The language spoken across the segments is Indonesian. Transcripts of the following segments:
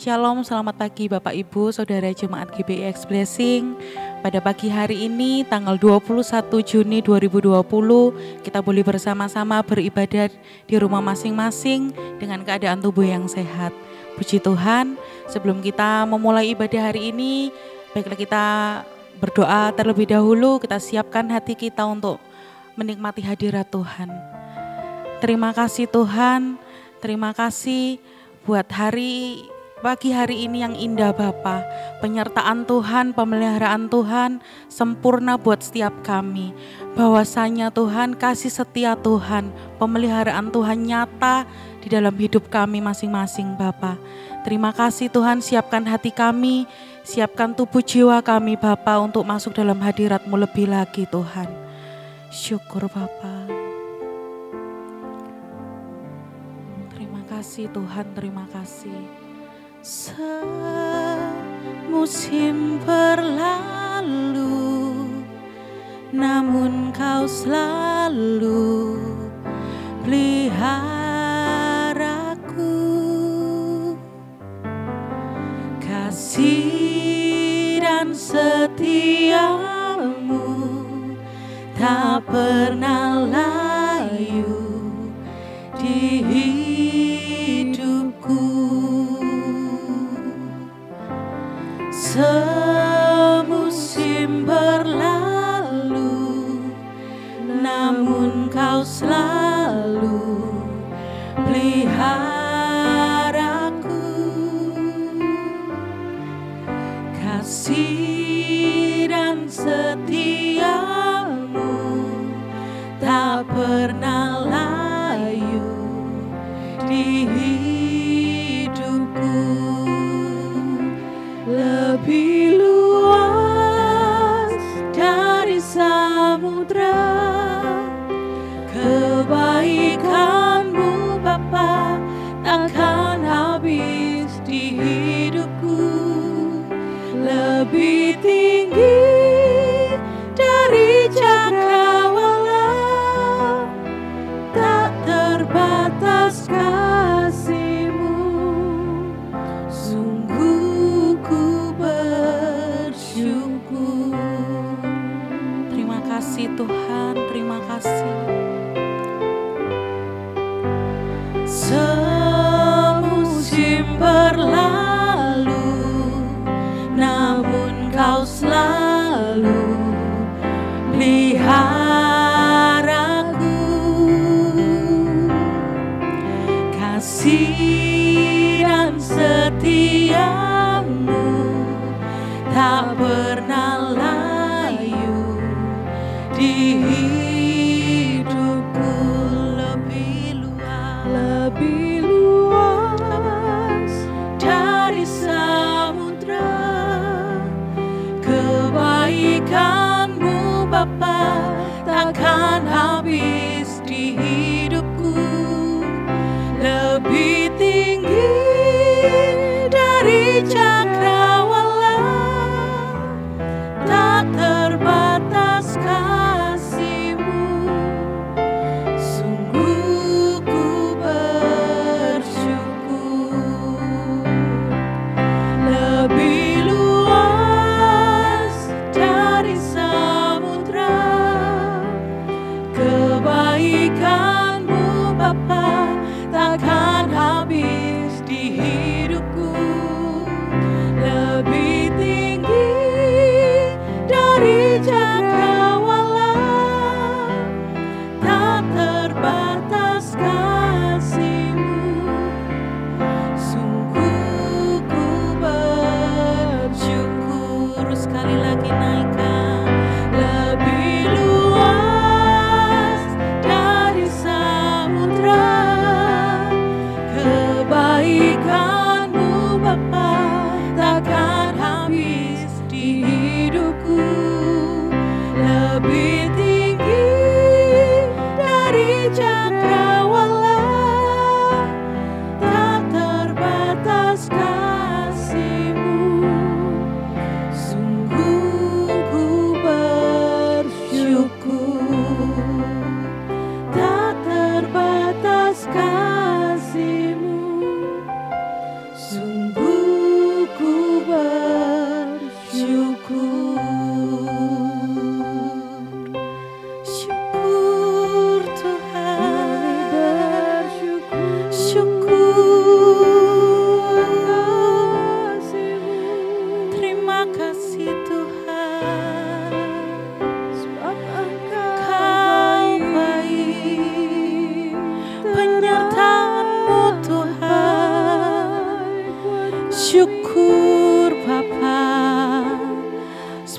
Shalom, selamat pagi Bapak Ibu, Saudara Jemaat GBX Blessing. Pada pagi hari ini, tanggal 21 Juni 2020, kita boleh bersama-sama beribadat di rumah masing-masing dengan keadaan tubuh yang sehat. Puji Tuhan, sebelum kita memulai ibadah hari ini, baiklah kita berdoa terlebih dahulu, kita siapkan hati kita untuk menikmati hadirat Tuhan. Terima kasih Tuhan, terima kasih buat pagi hari ini yang indah Bapa. Penyertaan Tuhan, pemeliharaan Tuhan sempurna buat setiap kami. Bahwasanya Tuhan, kasih setia Tuhan, pemeliharaan Tuhan nyata di dalam hidup kami masing-masing Bapa. Terima kasih Tuhan, siapkan hati kami, siapkan tubuh jiwa kami Bapa untuk masuk dalam hadirat-Mu lebih lagi Tuhan. Syukur Bapa. Terima kasih Tuhan, terima kasih. Semusim berlalu, namun Kau selalu peliharaku. Kasih dan setiamu tak pernah layu di hidupku. Semusim berlalu, namun Kau selalu peliharaku. Kasih dan setiamu tak pernah layu di hidupku. Lebih luas dari samudra, kebaikan-Mu Bapa takkan habis di hidupku. Lebih tinggi dari cakrawala, tak terbatas kasih-Mu. Sungguh ku bersyukur. Terima kasih Tuhan, terima kasih. Semusim berlalu, namun Kau selalu peliharaku. Kasih dan setiamu tak pernah layu di hidupku. Lebih luas dari samudra, kebaikan-Mu Bapa takkan habis di hidupku. Lebih tinggi dari cakrawala, tak terbatas kasih-Mu. Sungguh ku bersyukur. Lebih luas dari samudra, kebaikan-Mu Bapa takkan habis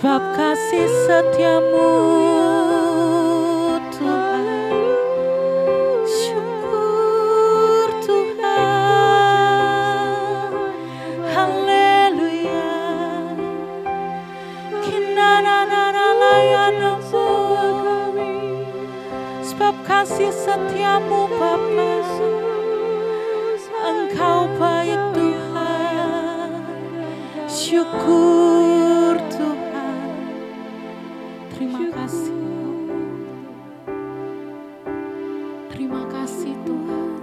sebab kasih setiamu Tuhan. Syukur Tuhan, haleluya. Kinanananalayanamu, sebab kasih setiamu Bapa. Engkau baik Tuhan, syukur Tuhan. Terima kasih, terima kasih Tuhan.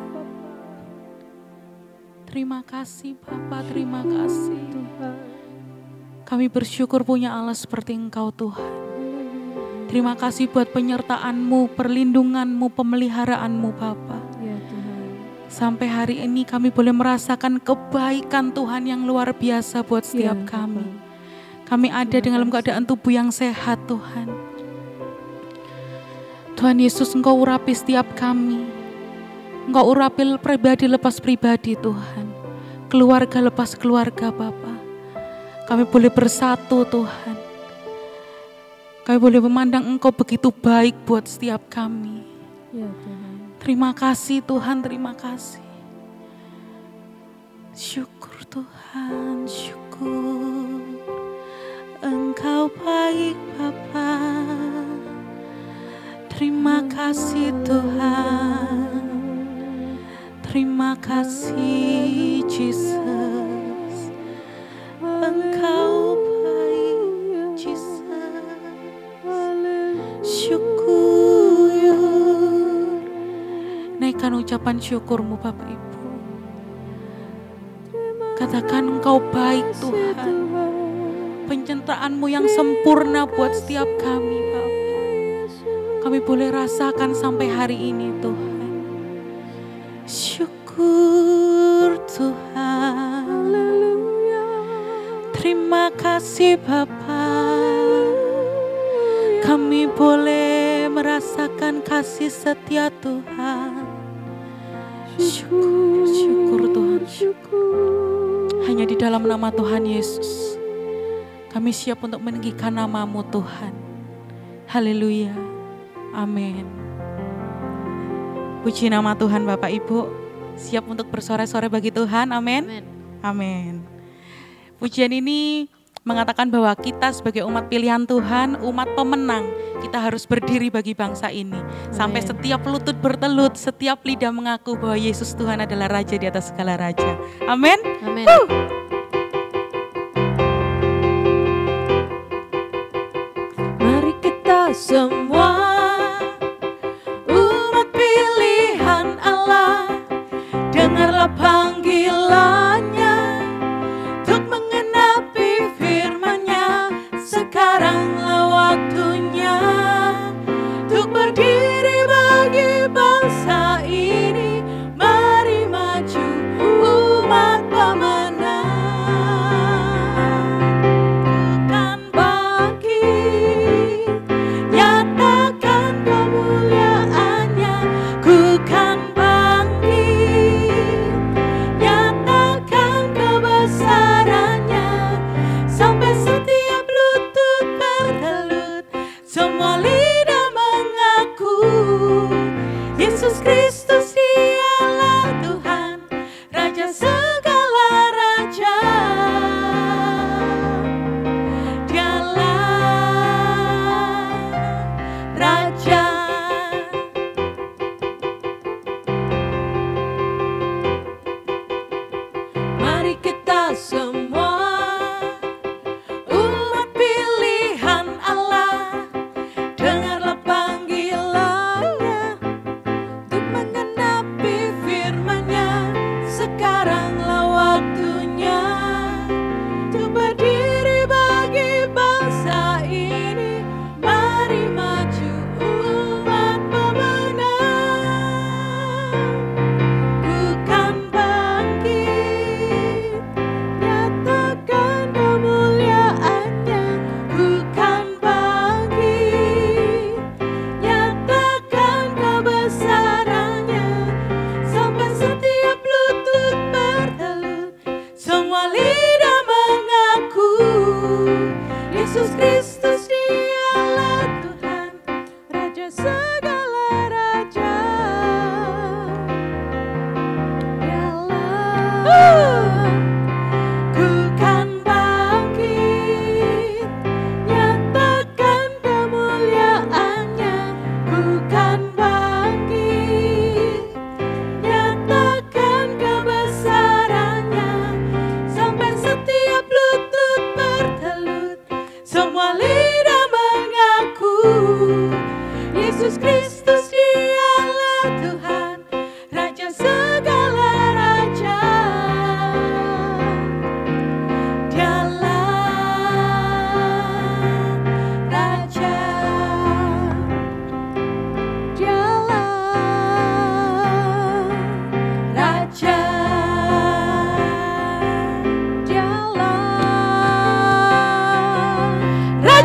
Terima kasih Bapa, terima kasih. Kami bersyukur punya Allah seperti Engkau Tuhan. Terima kasih buat penyertaan-Mu, perlindungan-Mu, pemeliharaanmu Bapa. Sampai hari ini kami boleh merasakan kebaikan Tuhan yang luar biasa buat setiap kami. Kami ada dalam keadaan tubuh yang sehat Tuhan. Tuhan Yesus, Engkau urapi setiap kami. Engkau urapi pribadi lepas pribadi Tuhan. Keluarga lepas keluarga Bapa. Kami boleh bersatu Tuhan. Kami boleh memandang Engkau begitu baik buat setiap kami. Ya Tuhan. Terima kasih Tuhan, terima kasih. Syukur Tuhan, syukur. Engkau baik Bapa. Terima kasih Tuhan. Terima kasih Jesus. Engkau baik Jesus. Syukur. Naikkan ucapan syukurmu Bapak Ibu. Katakan Engkau baik Tuhan. Penyertaan-Mu yang sempurna buat setiap kami Bapak. Kami boleh rasakan sampai hari ini Tuhan. Syukur Tuhan. Terima kasih Bapa. Kami boleh merasakan kasih setia Tuhan. Syukur, syukur Tuhan. Hanya di dalam nama Tuhan Yesus kami siap untuk meninggikan nama-Mu Tuhan. Haleluya. Amin. Puji nama Tuhan Bapak Ibu. Siap untuk bersorak-sorai bagi Tuhan. Amin. Amin. Pujian ini mengatakan bahwa kita sebagai umat pilihan Tuhan, umat pemenang, kita harus berdiri bagi bangsa ini. Sampai setiap lutut bertelut, setiap lidah mengaku bahwa Yesus Tuhan adalah Raja di atas segala Raja. Amin. Amin. Mari kita semua umat pilihan Allah, dengarlah panggilannya untuk mengenapi firman-Nya. Sekaranglah waktunya untuk berdiri bagi bangsa ini. Mari maju umat pemenang. Bukan bangkit, nyatakan kemuliaan-Nya. Bukan bangkit, nyatakan kebesaran-Nya. Sampai setiap lutut bertelut, semua lidah mengaku Yesus Kristus dialah Tuhan, Raja segala raja. Dialah Raja. Mari kita semua umat pilihan Allah, dengarlah panggilannya untuk mengenapi firman-Nya. Sekaranglah waktunya untuk berdiri bagi bangsa ini. Mari maju umat pemenang. Bukan bangkit, nyatakan kemuliaan-Nya. Bukan bangkit, nyatakan kebesaran-Nya. Sampai setiap lutut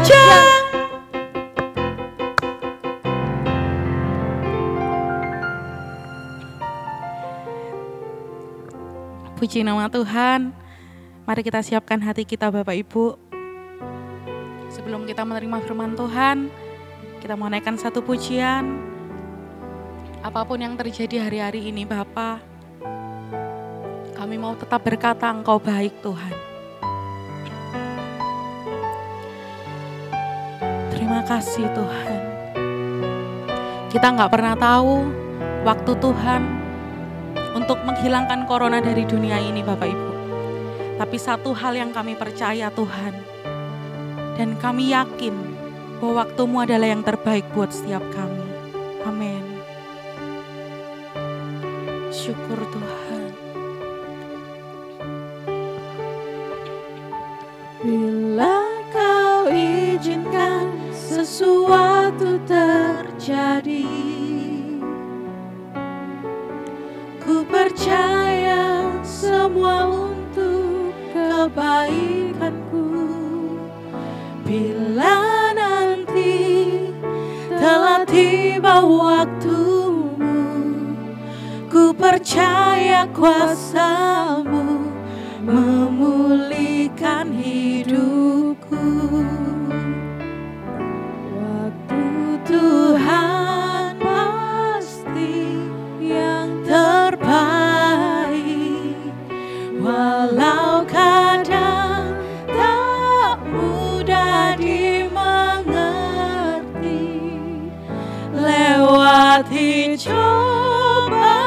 saja. Puji nama Tuhan. Mari kita siapkan hati kita Bapak Ibu. Sebelum kita menerima firman Tuhan, kita mau naikkan satu pujian. Apapun yang terjadi hari-hari ini Bapa, kami mau tetap berkata Engkau baik Tuhan. Terima kasih Tuhan. Kita nggak pernah tahu waktu Tuhan untuk menghilangkan corona dari dunia ini Bapak Ibu. Tapi satu hal yang kami percaya Tuhan, dan kami yakin bahwa waktu-Mu adalah yang terbaik buat setiap kami. Amin. Syukur Tuhan. Bila Kau izinkan sesuatu terjadi, ku percaya semua untuk kebaikanku. Bila nanti telah tiba waktumu, ku percaya kuasa-Mu memulihkan hidupku. Waktu Tuhan pasti yang terbaik, walau kadang tak mudah dimengerti. Lewati cobaan,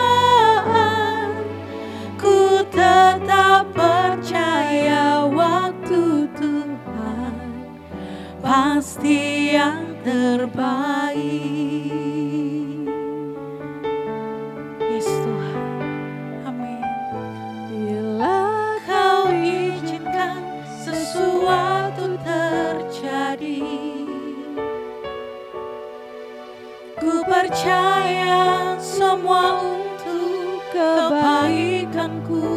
ku tetap percaya waktu Tuhan pasti yang terbaik. Yes Tuhan. Amin. Bila Kau izinkan sesuatu terjadi, ku percaya semua untuk kebaikanku.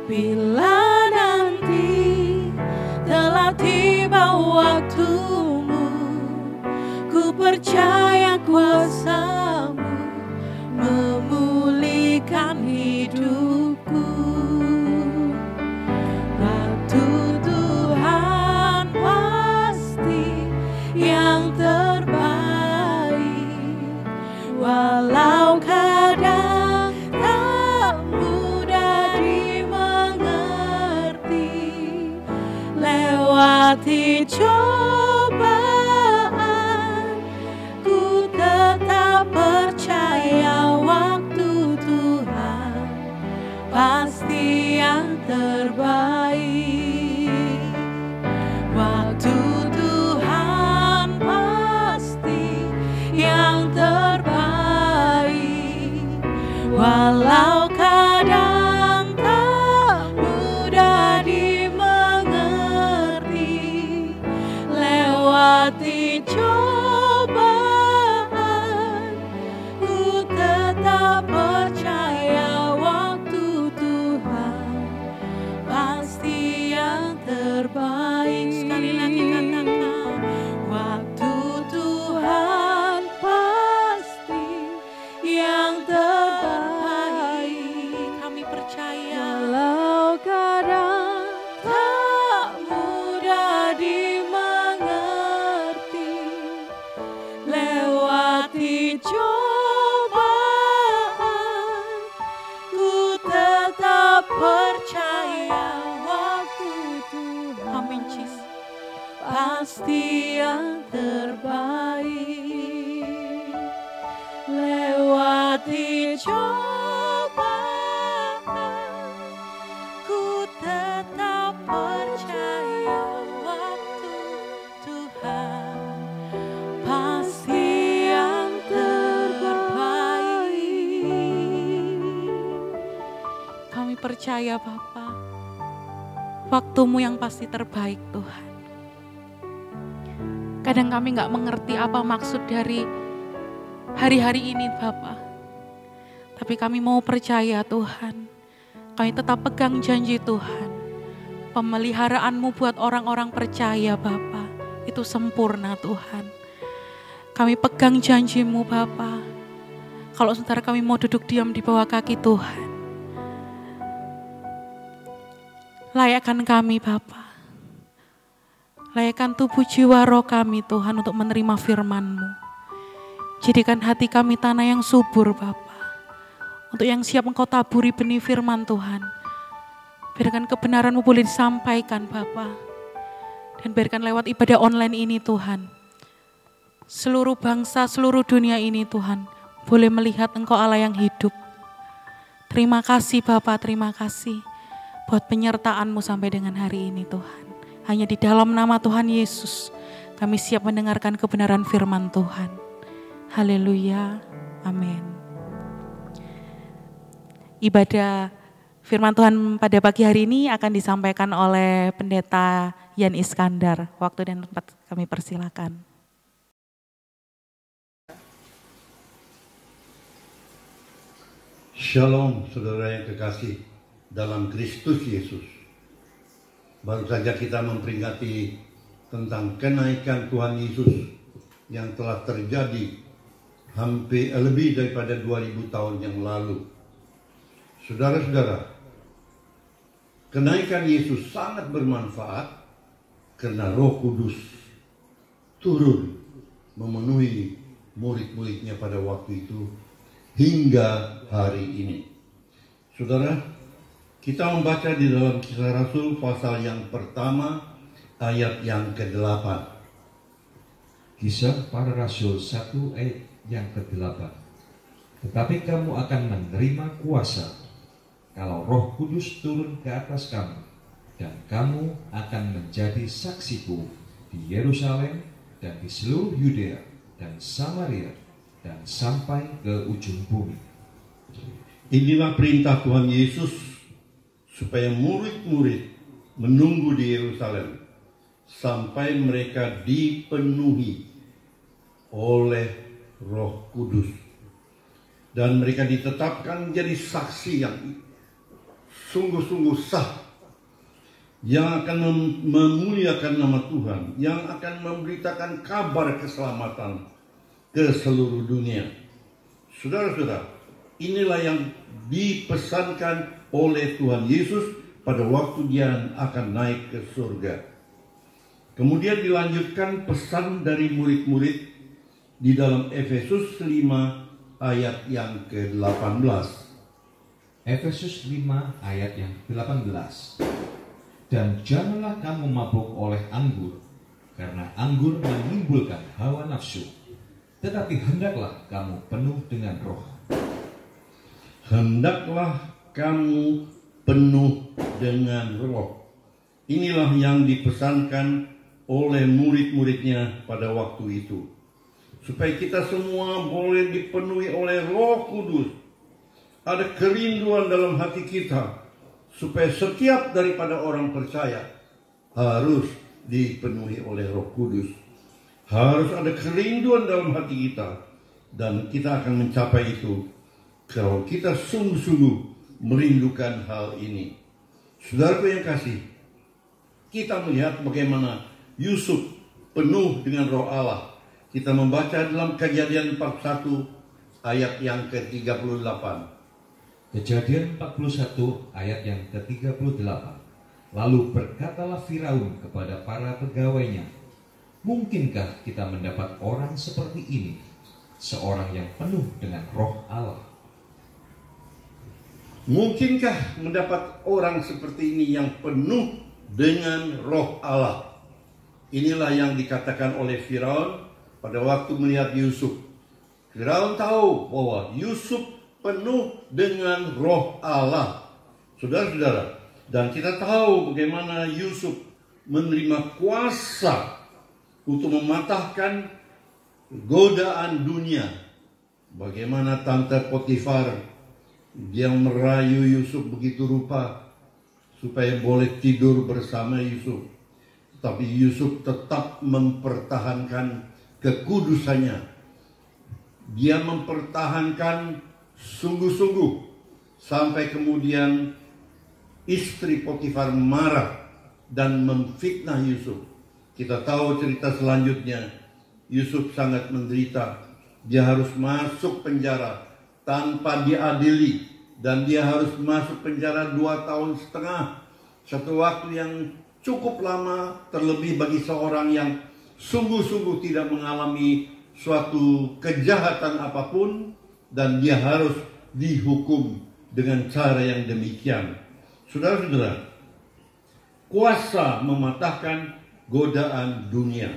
Bila nanti telah tiba waktumu, ku percaya kuasa-Mu memulihkan hidupku. Waktu Tuhan pasti yang terbaik, walau kadang tak mudah dimengerti. Lewati cobaan, ku tetap percaya waktu Tuhan pasti yang terbaik. Waktu Tuhan pasti yang terbaik, walau kadang tak mudah dimengerti. Lewati cobaan, ku tetap percaya waktu Tuhan pasti yang terbaik. Sekali lagi katakan, waktu Tuhan pasti yang terbaik. Kami percaya, walau kadang tak mudah dimengerti. Lewati cobaan, ku tetap percaya waktu Tuhan. Amin Jesus. Pasti yang terbaik. Lewati cobaan, ku tetap percaya waktu Tuhan pasti yang terbaik. Kami percaya Bapa, waktu-Mu yang pasti terbaik Tuhan. Kadang kami nggak mengerti apa maksud dari hari-hari ini Bapa. Tapi kami mau percaya Tuhan, kami tetap pegang janji Tuhan. Pemeliharaan-Mu buat orang-orang percaya Bapa. itu sempurna Tuhan. Kami pegang janji-Mu Bapa. Kalau sementara kami mau duduk diam di bawah kaki Tuhan, layakkan kami Bapa. Layakkan tubuh jiwa roh kami Tuhan untuk menerima firman-Mu. Jadikan hati kami tanah yang subur Bapa. Untuk yang siap Engkau taburi benih firman Tuhan. Biarkan kebenaran-Mu boleh disampaikan Bapa. Dan biarkan lewat ibadah online ini Tuhan, seluruh bangsa, seluruh dunia ini Tuhan, boleh melihat Engkau Allah yang hidup. Terima kasih Bapa, terima kasih buat penyertaan-Mu sampai dengan hari ini Tuhan. Hanya di dalam nama Tuhan Yesus, kami siap mendengarkan kebenaran firman Tuhan. Haleluya, amin. Ibadah firman Tuhan pada pagi hari ini akan disampaikan oleh Pendeta Yan Iskandar. Waktu dan tempat kami persilakan. Shalom saudara yang kekasih dalam Kristus Yesus. Baru saja kita memperingati tentang kenaikan Tuhan Yesus yang telah terjadi hampir lebih daripada 2000 tahun yang lalu. Saudara-saudara, kenaikan Yesus sangat bermanfaat karena Roh Kudus turun memenuhi murid-muridnya pada waktu itu hingga hari ini. Saudara, kita membaca di dalam Kisah Rasul pasal yang pertama ayat yang ke-8. Kisah Para Rasul 1 ayat yang ke-8. Tetapi kamu akan menerima kuasa kalau Roh Kudus turun ke atas kamu, dan kamu akan menjadi saksiku di Yerusalem dan di seluruh Yudea dan Samaria dan sampai ke ujung bumi. Inilah perintah Tuhan Yesus supaya murid-murid menunggu di Yerusalem sampai mereka dipenuhi oleh Roh Kudus. Dan mereka ditetapkan menjadi saksi yang sungguh-sungguh sah, yang akan memuliakan nama Tuhan, yang akan memberitakan kabar keselamatan ke seluruh dunia. Saudara-saudara, inilah yang dipesankan oleh Tuhan Yesus pada waktu Dia akan naik ke surga. Kemudian dilanjutkan pesan dari murid-murid di dalam Efesus 5 ayat yang ke-18. Efesus 5 ayat yang ke-18. Dan janganlah kamu mabuk oleh anggur, karena anggur menimbulkan hawa nafsu, tetapi hendaklah kamu penuh dengan Roh. Hendaklah kamu penuh dengan Roh. Inilah yang dipesankan oleh murid-muridnya pada waktu itu. Supaya kita semua boleh dipenuhi oleh Roh Kudus. Ada kerinduan dalam hati kita. Supaya setiap daripada orang percaya harus dipenuhi oleh Roh Kudus. Harus ada kerinduan dalam hati kita. Dan kita akan mencapai itu kalau kita sungguh-sungguh merindukan hal ini. Saudaraku yang kasih, kita melihat bagaimana Yusuf penuh dengan Roh Allah. Kita membaca dalam Kejadian 41 ayat yang ke-38. Kejadian 41 ayat yang ke-38. Lalu berkatalah Firaun kepada para pegawainya, mungkinkah kita mendapat orang seperti ini, seorang yang penuh dengan Roh Allah? Mungkinkah mendapat orang seperti ini yang penuh dengan Roh Allah? Inilah yang dikatakan oleh Firaun pada waktu melihat Yusuf. Firaun tahu bahwa Yusuf penuh dengan Roh Allah. Saudara-saudara, dan kita tahu bagaimana Yusuf menerima kuasa untuk mematahkan godaan dunia. Bagaimana tante Potifar dia merayu Yusuf begitu rupa supaya boleh tidur bersama Yusuf. Tapi Yusuf tetap mempertahankan kekudusannya. Dia mempertahankan sungguh-sungguh sampai kemudian istri Potifar marah dan memfitnah Yusuf. Kita tahu cerita selanjutnya. Yusuf sangat menderita. Dia harus masuk penjara tanpa diadili. Dan dia harus masuk penjara 2,5 tahun. Satu waktu yang cukup lama, terlebih bagi seorang yang sungguh-sungguh tidak mengalami suatu kejahatan apapun. Dan dia harus dihukum dengan cara yang demikian. Saudara-saudara, kuasa mematahkan godaan dunia.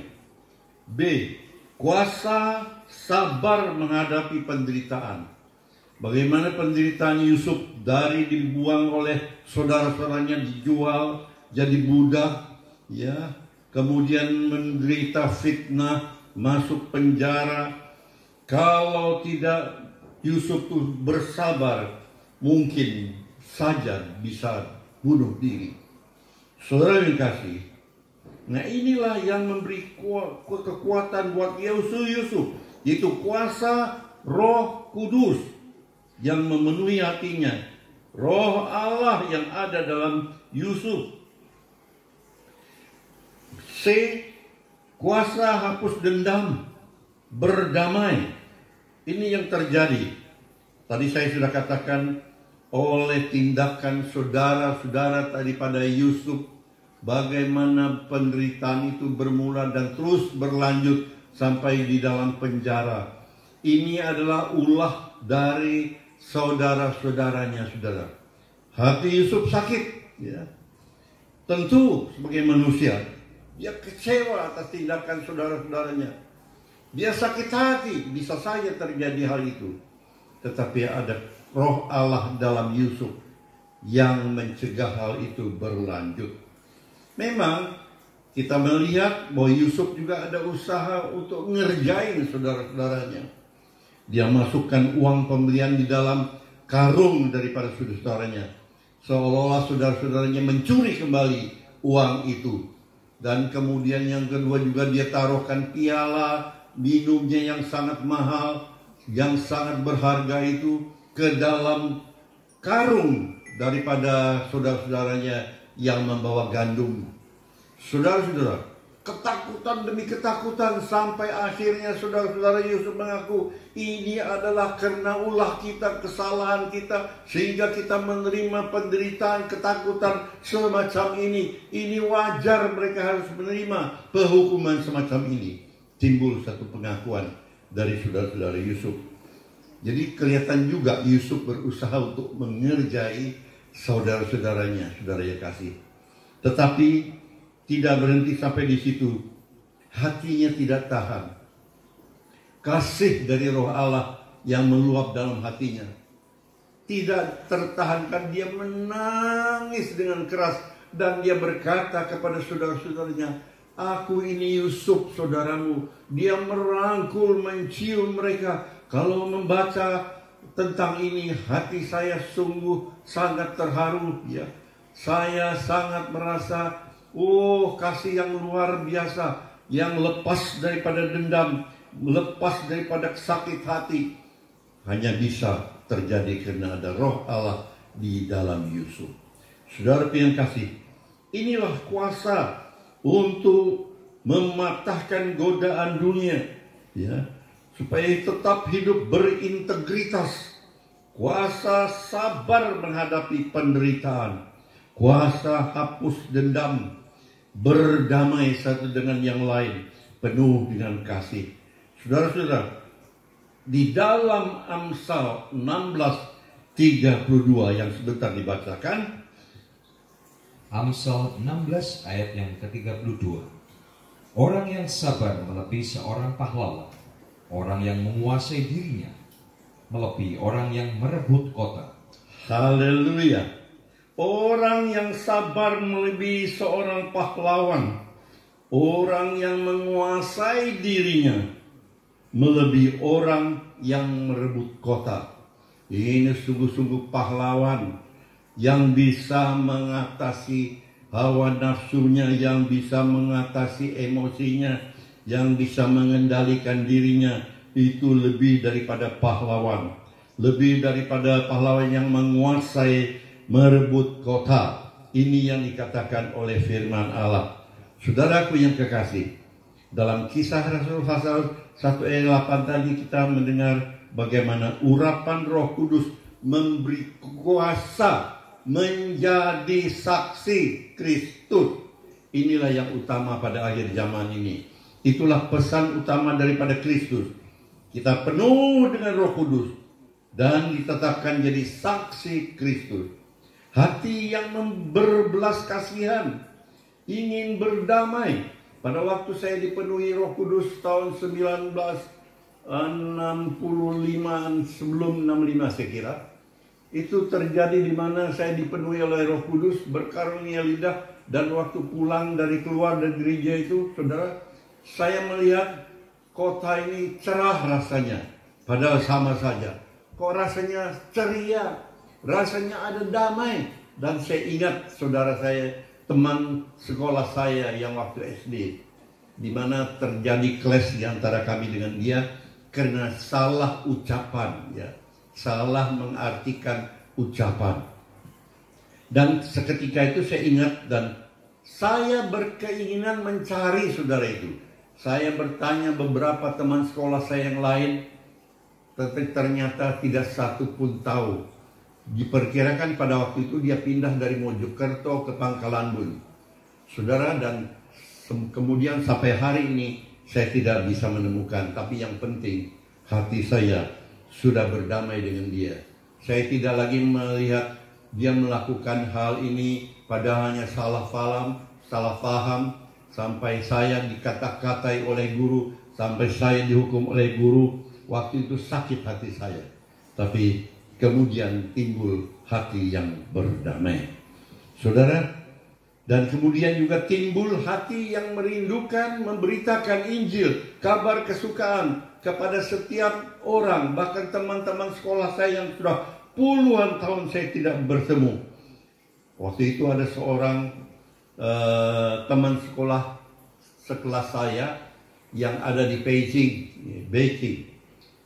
B. Kuasa sabar menghadapi penderitaan. Bagaimana penderitaan Yusuf dari dibuang oleh saudara-saudaranya, dijual jadi budak, ya, kemudian menderita fitnah, masuk penjara. Kalau tidak Yusuf tuh bersabar, mungkin saja bisa bunuh diri. Saudara yang kasih, nah inilah yang memberi kekuatan buat Yusuf, yaitu kuasa Roh Kudus yang memenuhi hatinya, Roh Allah yang ada dalam Yusuf. C. Kuasa hapus dendam, berdamai. Ini yang terjadi. Tadi saya sudah katakan, oleh tindakan saudara-saudara daripada Yusuf, bagaimana penderitaan itu bermula dan terus berlanjut sampai di dalam penjara. Ini adalah ulah dari saudara-saudaranya, saudara. Hati Yusuf sakit, ya. Tentu sebagai manusia, dia kecewa atas tindakan saudara-saudaranya. Dia sakit hati, bisa saja terjadi hal itu. Tetapi ada Roh Allah dalam Yusuf yang mencegah hal itu berlanjut. Memang kita melihat bahwa Yusuf juga ada usaha untuk ngerjain saudara-saudaranya. Dia masukkan uang pembelian di dalam karung daripada saudara-saudaranya, seolah-olah saudara-saudaranya mencuri kembali uang itu. Dan kemudian yang kedua juga dia taruhkan piala minumnya yang sangat mahal, yang sangat berharga itu ke dalam karung daripada saudara-saudaranya yang membawa gandum. Saudara-saudara, ketakutan demi ketakutan sampai akhirnya saudara-saudara Yusuf mengaku ini adalah karena ulah kita, kesalahan kita, sehingga kita menerima penderitaan, ketakutan semacam ini. Ini wajar, mereka harus menerima penghukuman semacam ini. Timbul satu pengakuan dari saudara-saudara Yusuf. Jadi kelihatan juga Yusuf berusaha untuk mengerjai saudara-saudaranya, saudara yang kasih. Tetapi tidak berhenti sampai di situ. Hatinya tidak tahan. Kasih dari Roh Allah yang meluap dalam hatinya tidak tertahankan, dia menangis dengan keras dan dia berkata kepada saudara-saudaranya, aku ini Yusuf saudaramu. Dia merangkul, mencium mereka. Kalau membaca tentang ini, hati saya sungguh sangat terharu, ya. Saya sangat merasa, kasih yang luar biasa, yang lepas daripada dendam, lepas daripada sakit hati, hanya bisa terjadi karena ada Roh Allah di dalam Yusuf. Saudara yang kasih, inilah kuasa untuk mematahkan godaan dunia, ya, supaya tetap hidup berintegritas. Kuasa sabar menghadapi penderitaan, kuasa hapus dendam, berdamai satu dengan yang lain, penuh dengan kasih. Saudara-saudara, di dalam Amsal 16:32 yang sebentar dibacakan, Amsal 16 ayat yang ke-32. Orang yang sabar melebihi seorang pahlawan, orang yang menguasai dirinya melebihi orang yang merebut kota. Haleluya. Orang yang sabar melebihi seorang pahlawan, orang yang menguasai dirinya melebihi orang yang merebut kota. Ini sungguh-sungguh pahlawan yang bisa mengatasi hawa nafsunya, yang bisa mengatasi emosinya, yang bisa mengendalikan dirinya. Itu lebih daripada pahlawan, lebih daripada pahlawan yang menguasai, merebut kota. Ini yang dikatakan oleh firman Allah. Saudaraku yang kekasih, dalam Kisah Rasul pasal 1 ayat 8 tadi kita mendengar bagaimana urapan Roh Kudus memberi kuasa menjadi saksi Kristus. Inilah yang utama pada akhir zaman ini. Itulah pesan utama daripada Kristus. Kita penuh dengan Roh Kudus dan ditetapkan jadi saksi Kristus. Hati yang berbelas kasihan, ingin berdamai. Pada waktu saya dipenuhi Roh Kudus tahun 1965, sebelum 65 saya kira, itu terjadi di mana saya dipenuhi oleh Roh Kudus, berkarunia lidah, dan waktu pulang dari keluar dari gereja itu, saudara, saya melihat kota ini cerah rasanya, padahal sama saja. Kok rasanya ceria, rasanya ada damai. Dan saya ingat saudara saya, teman sekolah saya yang waktu SD, di mana terjadi clash di antara kami dengan dia karena salah ucapan, ya, salah mengartikan ucapan. Dan seketika itu saya ingat dan saya berkeinginan mencari saudara itu. Saya bertanya beberapa teman sekolah saya yang lain, tapi ternyata tidak satu pun tahu. Diperkirakan pada waktu itu dia pindah dari Mojokerto ke Pangkalan Bun. Saudara, dan kemudian sampai hari ini saya tidak bisa menemukan. Tapi yang penting hati saya sudah berdamai dengan dia. Saya tidak lagi melihat dia melakukan hal ini padahal hanya salah paham, sampai saya dikata-katai oleh guru, sampai saya dihukum oleh guru. Waktu itu sakit hati saya. Tapi kemudian timbul hati yang berdamai. Saudara, dan kemudian juga timbul hati yang merindukan memberitakan Injil, kabar kesukaan kepada setiap orang, bahkan teman-teman sekolah saya yang sudah puluhan tahun saya tidak bertemu. Waktu itu ada seorang teman sekolah sekelas saya yang ada di Beijing.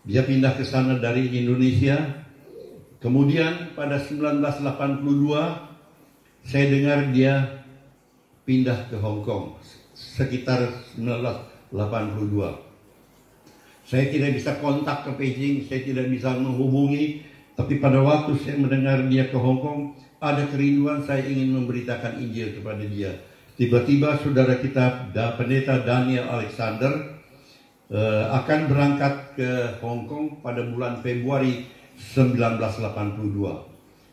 Dia pindah ke sana dari Indonesia. Kemudian pada 1982 saya dengar dia pindah ke Hong Kong sekitar 1982. Saya tidak bisa kontak ke Beijing, saya tidak bisa menghubungi, tapi pada waktu saya mendengar dia ke Hong Kong, ada kerinduan saya ingin memberitakan Injil kepada dia. Tiba-tiba saudara kita, Pendeta Daniel Alexander akan berangkat ke Hong Kong pada bulan Februari 1982.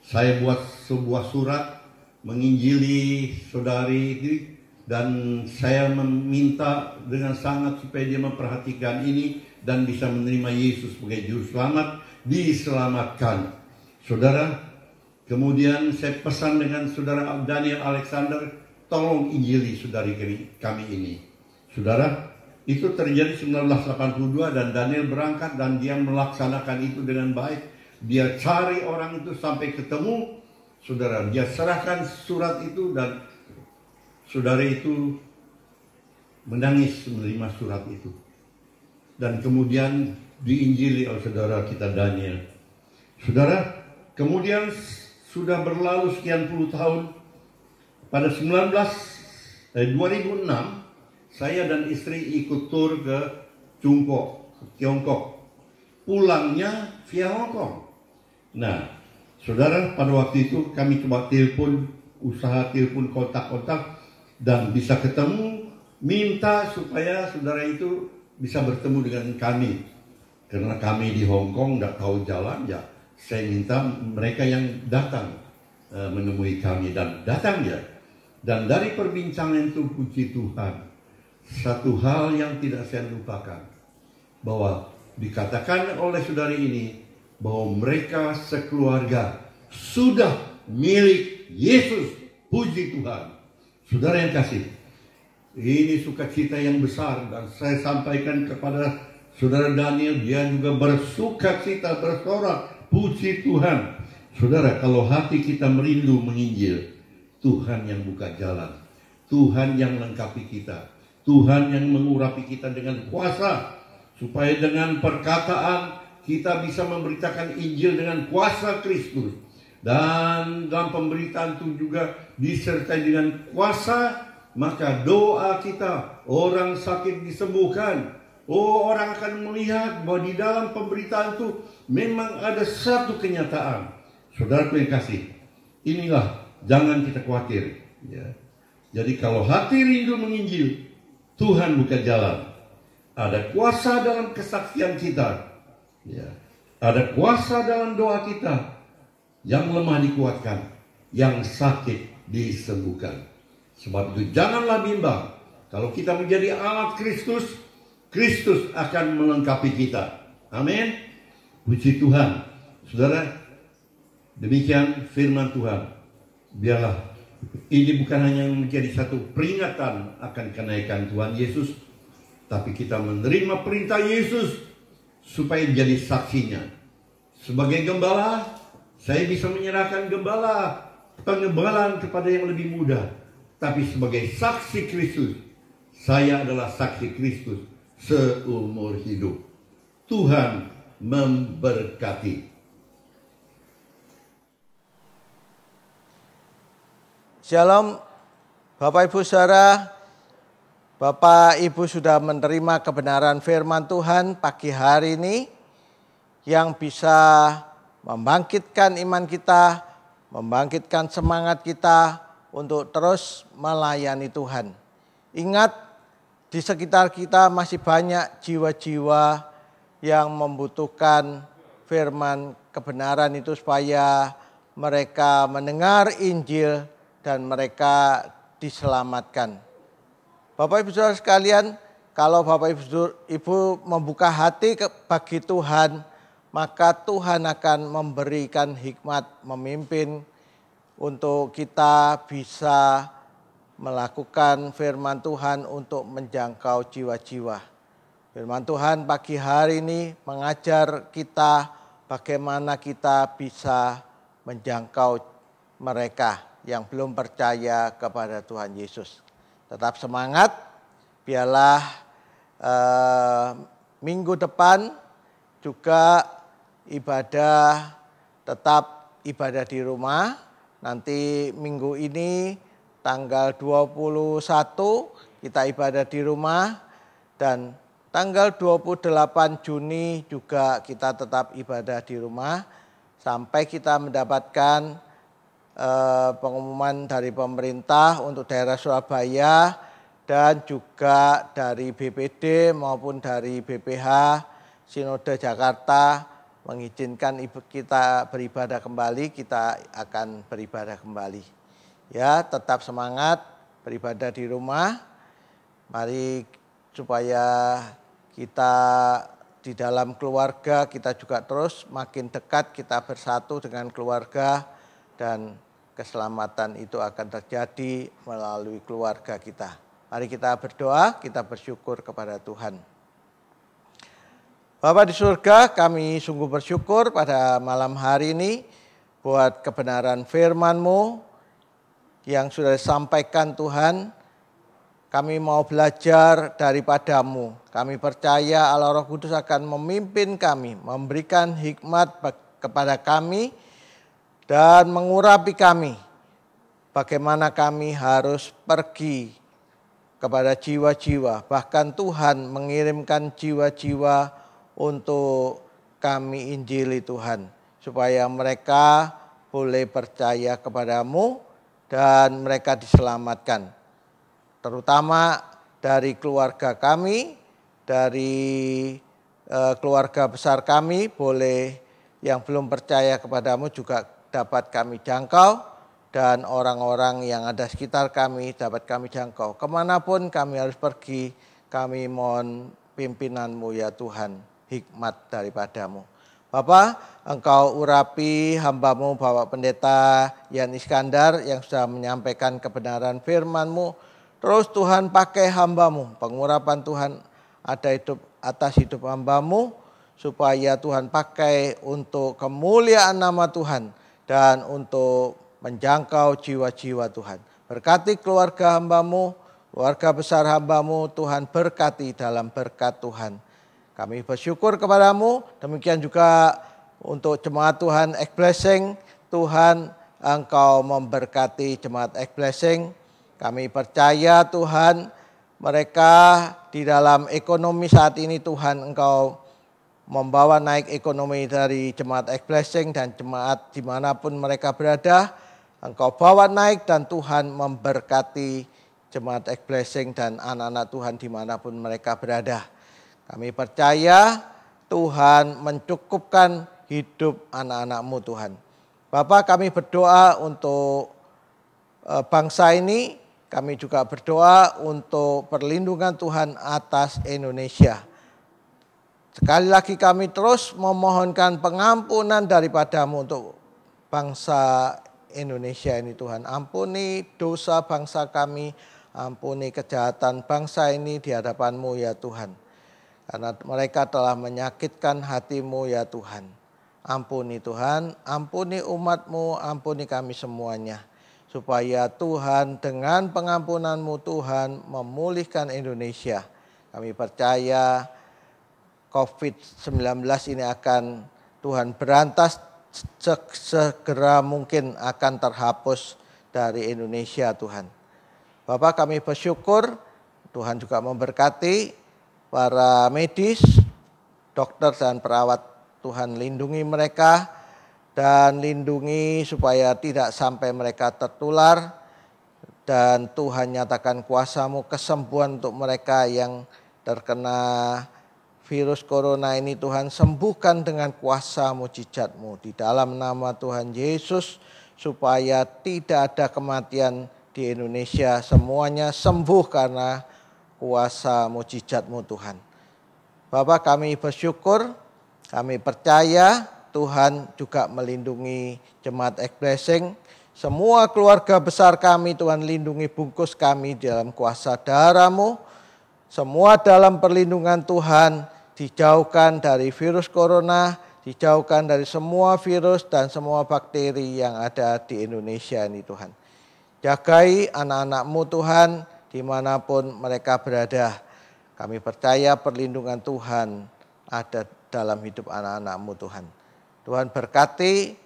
Saya buat sebuah surat menginjili saudari itu, dan saya meminta dengan sangat supaya dia memperhatikan ini dan bisa menerima Yesus sebagai juru selamat, diselamatkan. Saudara, kemudian saya pesan dengan saudara Daniel Alexander, tolong injili saudari kami ini. Saudara, itu terjadi 1982 dan Daniel berangkat dan dia melaksanakan itu dengan baik. Dia cari orang itu sampai ketemu. Saudara, dia serahkan surat itu dan saudara itu menangis menerima surat itu. Dan kemudian diinjili oleh saudara kita Daniel. Saudara, kemudian sudah berlalu sekian puluh tahun. Pada 2006 saya dan istri ikut tur ke Tiongkok. Pulangnya via Hong Kong. Nah, saudara, pada waktu itu kami coba usaha telepon kontak-kontak dan bisa ketemu, minta supaya saudara itu bisa bertemu dengan kami. Karena kami di Hong Kong tidak tahu jalan, ya saya minta mereka yang datang menemui kami, dan datang ya. Dan dari perbincangan itu, puji Tuhan, satu hal yang tidak saya lupakan, bahwa dikatakan oleh saudari ini bahwa mereka sekeluarga sudah milik Yesus. Puji Tuhan. Saudara yang kasih, ini sukacita yang besar, dan saya sampaikan kepada saudara Daniel, dia juga bersukacita, bersorak. Puji Tuhan. Saudara, kalau hati kita merindu menginjil, Tuhan yang buka jalan, Tuhan yang melengkapi kita, Tuhan yang mengurapi kita dengan kuasa, supaya dengan perkataan kita bisa memberitakan Injil dengan kuasa Kristus. Dan dalam pemberitaan itu juga disertai dengan kuasa maka doa kita, orang sakit disembuhkan. Oh, orang akan melihat bahwa di dalam pemberitaan itu memang ada satu kenyataan. Saudara yang kasih, inilah jangan kita khawatir. Ya. Jadi kalau hati rindu menginjil, Tuhan buka jalan. Ada kuasa dalam kesaksian kita. Ya. Ada kuasa dalam doa kita. Yang lemah dikuatkan, yang sakit disembuhkan. Sebab itu janganlah bimbang. Kalau kita menjadi alat Kristus, Kristus akan melengkapi kita. Amin. Puji Tuhan. Saudara, demikian firman Tuhan. Biarlah ini bukan hanya menjadi satu peringatan akan kenaikan Tuhan Yesus, tapi kita menerima perintah Yesus supaya menjadi saksinya. Sebagai gembala, saya bisa menyerahkan pengembalaan kepada yang lebih muda. Tapi sebagai saksi Kristus, saya adalah saksi Kristus seumur hidup. Tuhan memberkati. Shalom, Bapak Ibu Saudara. Bapak Ibu sudah menerima kebenaran firman Tuhan pagi hari ini yang bisa membangkitkan iman kita, membangkitkan semangat kita untuk terus melayani Tuhan. Ingat, di sekitar kita masih banyak jiwa-jiwa yang membutuhkan firman kebenaran itu supaya mereka mendengar Injil dan mereka diselamatkan. Bapak Ibu Saudara sekalian, kalau Bapak Ibu membuka hati bagi Tuhan, maka Tuhan akan memberikan hikmat memimpin untuk kita bisa melakukan firman Tuhan untuk menjangkau jiwa-jiwa. Firman Tuhan pagi hari ini mengajar kita bagaimana kita bisa menjangkau mereka yang belum percaya kepada Tuhan Yesus. Tetap semangat, biarlah minggu depan juga tetap ibadah di rumah. Nanti minggu ini tanggal 21 kita ibadah di rumah, dan tanggal 28 Juni juga kita tetap ibadah di rumah sampai kita mendapatkan pengumuman dari pemerintah untuk daerah Surabaya dan juga dari BPD maupun dari BPH Sinode Jakarta mengizinkan kita beribadah kembali, kita akan beribadah kembali. Ya, tetap semangat beribadah di rumah. Mari supaya kita di dalam keluarga kita juga terus makin dekat, kita bersatu dengan keluarga, dan keselamatan itu akan terjadi melalui keluarga kita. Mari kita berdoa, kita bersyukur kepada Tuhan. Bapa di surga, kami sungguh bersyukur pada malam hari ini buat kebenaran firman-Mu yang sudah disampaikan Tuhan. Kami mau belajar daripada-Mu. Kami percaya Allah Roh Kudus akan memimpin kami, memberikan hikmat kepada kami dan mengurapi kami. Bagaimana kami harus pergi kepada jiwa-jiwa. Bahkan Tuhan mengirimkan jiwa-jiwa untuk kami injili Tuhan. Supaya mereka boleh percaya kepada-Mu dan mereka diselamatkan. Terutama dari keluarga kami, dari keluarga besar kami, boleh yang belum percaya kepada-Mu juga dapat kami jangkau, dan orang-orang yang ada sekitar kami dapat kami jangkau. Kemanapun kami harus pergi, kami mohon pimpinan-Mu ya Tuhan, hikmat daripada-Mu. Bapak, Engkau urapi hamba-Mu Bapak Pendeta Yan Iskandar yang sudah menyampaikan kebenaran firman-Mu. Terus Tuhan pakai hamba-Mu, pengurapan Tuhan ada atas hidup hamba-Mu, supaya Tuhan pakai untuk kemuliaan nama Tuhan dan untuk menjangkau jiwa-jiwa Tuhan. Berkati keluarga hamba-Mu, keluarga besar hamba-Mu, Tuhan berkati dalam berkat Tuhan. Kami bersyukur kepada-Mu, demikian juga untuk jemaat Tuhan X Blessing. Tuhan, Engkau memberkati jemaat X Blessing, Kami percaya Tuhan, mereka di dalam ekonomi saat ini Tuhan Engkau membawa naik ekonomi dari Jemaat X-Blessing dan jemaat dimanapun mereka berada. Engkau bawa naik dan Tuhan memberkati Jemaat X-Blessing dan anak-anak Tuhan dimanapun mereka berada. Kami percaya Tuhan mencukupkan hidup anak-anak-Mu Tuhan. Bapak, kami berdoa untuk bangsa ini, kami juga berdoa untuk perlindungan Tuhan atas Indonesia. Sekali lagi kami terus memohonkan pengampunan daripada-Mu untuk bangsa Indonesia ini Tuhan. Ampuni dosa bangsa kami, ampuni kejahatan bangsa ini di hadapan-Mu ya Tuhan. Karena mereka telah menyakitkan hati-Mu ya Tuhan. Ampuni Tuhan, ampuni umat-Mu, ampuni kami semuanya. Supaya Tuhan dengan pengampunan-Mu Tuhan memulihkan Indonesia. Kami percaya COVID-19 ini akan Tuhan berantas segera mungkin akan terhapus dari Indonesia Tuhan. Bapak, kami bersyukur Tuhan juga memberkati para medis, dokter dan perawat. Tuhan lindungi mereka dan lindungi supaya tidak sampai mereka tertular. Dan Tuhan nyatakan kuasa-Mu kesembuhan untuk mereka yang terkena virus corona ini. Tuhan sembuhkan dengan kuasa mujizat-Mu di dalam nama Tuhan Yesus. Supaya tidak ada kematian di Indonesia, semuanya sembuh karena kuasa mujizat-Mu Tuhan. Bapak, kami bersyukur, kami percaya Tuhan juga melindungi Jemaat X-Blessing. Semua keluarga besar kami Tuhan lindungi, bungkus kami dalam kuasa darah-Mu. Semua dalam perlindungan Tuhan, dijauhkan dari virus corona, dijauhkan dari semua virus dan semua bakteri yang ada di Indonesia ini Tuhan. Jagai anak-anak-Mu Tuhan dimanapun mereka berada. Kami percaya perlindungan Tuhan ada dalam hidup anak-anak-Mu Tuhan. Tuhan berkati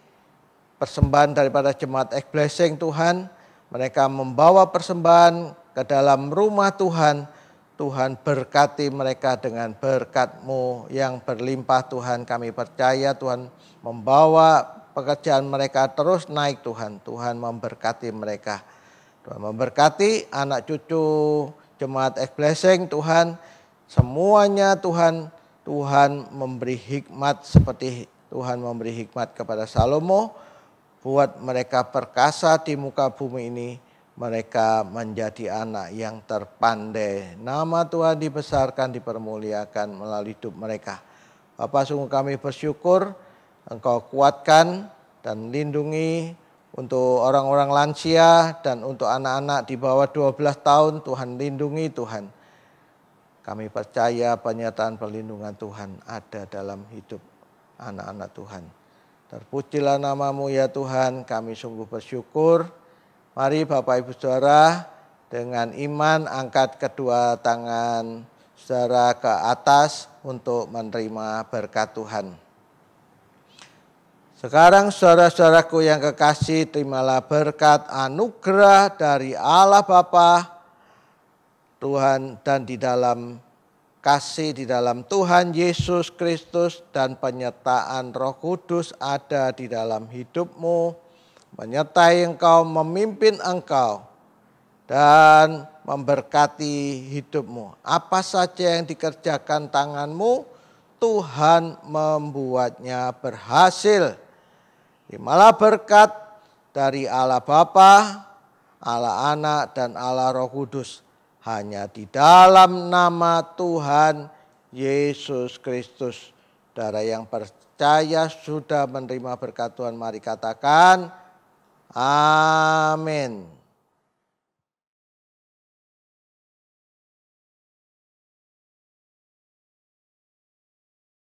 persembahan daripada Jemaat X-Blessing Tuhan. Mereka membawa persembahan ke dalam rumah Tuhan. Tuhan berkati mereka dengan berkat-Mu yang berlimpah Tuhan. Kami percaya Tuhan membawa pekerjaan mereka terus naik Tuhan. Tuhan memberkati mereka. Tuhan memberkati anak cucu Jemaat X-Blessing Tuhan. Semuanya Tuhan memberi hikmat seperti Tuhan memberi hikmat kepada Salomo. Buat mereka perkasa di muka bumi ini. Mereka menjadi anak yang terpandai. Nama Tuhan dibesarkan, dipermuliakan melalui hidup mereka. Bapak, sungguh kami bersyukur Engkau kuatkan dan lindungi untuk orang-orang lansia dan untuk anak-anak di bawah 12 tahun. Tuhan lindungi Tuhan. Kami percaya penyertaan perlindungan Tuhan ada dalam hidup anak-anak Tuhan. Terpujilah nama-Mu ya Tuhan, kami sungguh bersyukur. Mari Bapak Ibu Saudara, dengan iman angkat kedua tangan saudara ke atas untuk menerima berkat Tuhan. Sekarang saudara-saudaraku yang kekasih, terimalah berkat anugerah dari Allah Bapa, Tuhan, dan di dalam kasih di dalam Tuhan Yesus Kristus dan penyertaan Roh Kudus ada di dalam hidupmu, menyertai engkau, memimpin engkau, dan memberkati hidupmu. Apa saja yang dikerjakan tanganmu, Tuhan membuatnya berhasil. Terimalah berkat dari Allah Bapa, Allah Anak, dan Allah Roh Kudus. Hanya di dalam nama Tuhan Yesus Kristus. Saudara yang percaya sudah menerima berkat Tuhan, mari katakan amin.